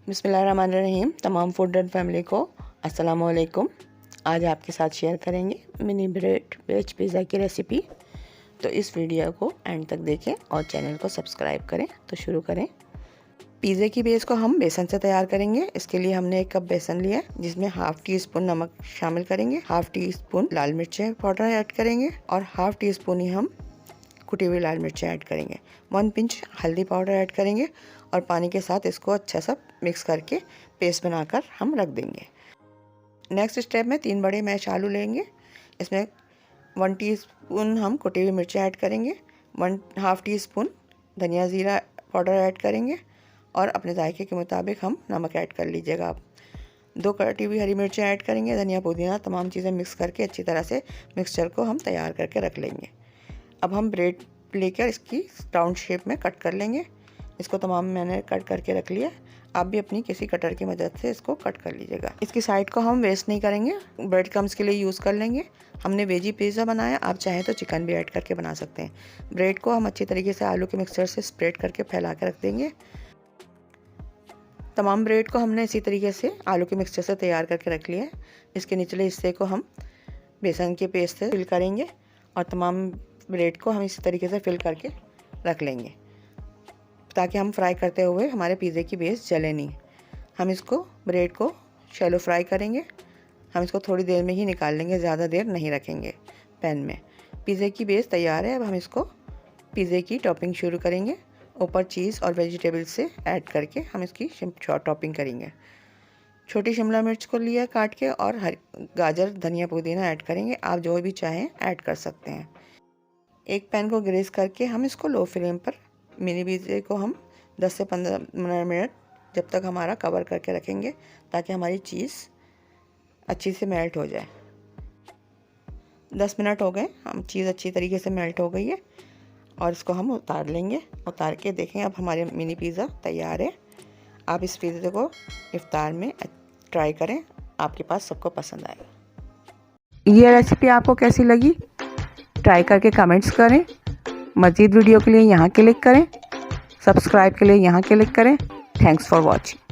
बिस्मिल्लाहिर्रहमानिर्रहीम। तमाम food and family को अस्सलाम वालेकुम। आज आपके साथ शेयर करेंगे मिनी ब्रेड वेज पिज़्ज़ा की रेसिपी। तो इस वीडियो को एंड तक देखें और चैनल को सब्सक्राइब करें। तो शुरू करें। पिज़्ज़े की बेस को हम बेसन से तैयार करेंगे। इसके लिए हमने 1 कप बेसन लिया है, जिसमें हाफ़ टी स्पून नमक शामिल करेंगे, हाफ़ टी स्पून लाल मिर्चें पाउडर ऐड करेंगे और हाफ़ टी स्पून ही हम कुटी हुई लाल मिर्चें ऐड करेंगे। 1 पिंच हल्दी पाउडर ऐड करेंगे और पानी के साथ इसको अच्छा सा मिक्स करके पेस्ट बनाकर हम रख देंगे। नेक्स्ट स्टेप में 3 बड़े मैश आलू लेंगे। इसमें 1 टीस्पून हम कुटी हुई मिर्चें ऐड करेंगे, 1/2 टी स्पून धनिया ज़ीरा पाउडर ऐड करेंगे और अपने जायके के मुताबिक हम नमक ऐड कर लीजिएगा आप। 2 कटी हुई हरी मिर्चें ऐड करेंगे, धनिया पुदीना तमाम चीज़ें मिक्स करके अच्छी तरह से मिक्सचर को हम तैयार करके रख लेंगे। अब हम ब्रेड लेकर इसकी राउंड शेप में कट कर लेंगे। इसको तमाम मैंने कट करके रख लिया। आप भी अपनी किसी कटर की मदद से इसको कट कर लीजिएगा। इसकी साइड को हम वेस्ट नहीं करेंगे, ब्रेड क्रम्स के लिए यूज़ कर लेंगे। हमने वेजी पिज़्ज़ा बनाया, आप चाहें तो चिकन भी ऐड करके बना सकते हैं। ब्रेड को हम अच्छी तरीके से आलू के मिक्सचर से स्प्रेड करके फैला के रख देंगे। तमाम ब्रेड को हमने इसी तरीके से आलू के मिक्सचर से तैयार करके रख लिया है। इसके निचले हिस्से को हम बेसन के पेस्ट से फिल करेंगे और तमाम ब्रेड को हम इसी तरीके से फिल करके रख लेंगे, ताकि हम फ्राई करते हुए हमारे पिज़्ज़े की बेस जले नहीं। हम इसको ब्रेड को शैलो फ्राई करेंगे। हम इसको थोड़ी देर में ही निकाल लेंगे, ज़्यादा देर नहीं रखेंगे पैन में। पिज़्ज़े की बेस तैयार है। अब हम इसको पिज़्ज़े की टॉपिंग शुरू करेंगे। ऊपर चीज़ और वेजिटेबल्स से ऐड करके हम इसकी टॉपिंग करेंगे। छोटी शिमला मिर्च को लिया काट के और गाजर धनिया पुदीना ऐड करेंगे। आप जो भी चाहें ऐड कर सकते हैं। एक पैन को ग्रीस करके हम इसको लो फ्लेम पर मिनी पिज़्ज़े को हम 10 से 15 मिनट जब तक हमारा कवर करके रखेंगे, ताकि हमारी चीज़ अच्छी से मेल्ट हो जाए। 10 मिनट हो गए, हम चीज़ अच्छी तरीके से मेल्ट हो गई है और इसको हम उतार लेंगे। उतार के देखें, अब हमारे मिनी पिज़्ज़ा तैयार है। आप इस पिज़्ज़े को इफ्तार में ट्राई करें, आपके पास सबको पसंद आएगा। ये रेसिपी आपको कैसी लगी ट्राई करके कमेंट्स करें। मज़ीद वीडियो के लिए यहाँ क्लिक करें, सब्सक्राइब के लिए यहाँ क्लिक करें। Thanks for watching.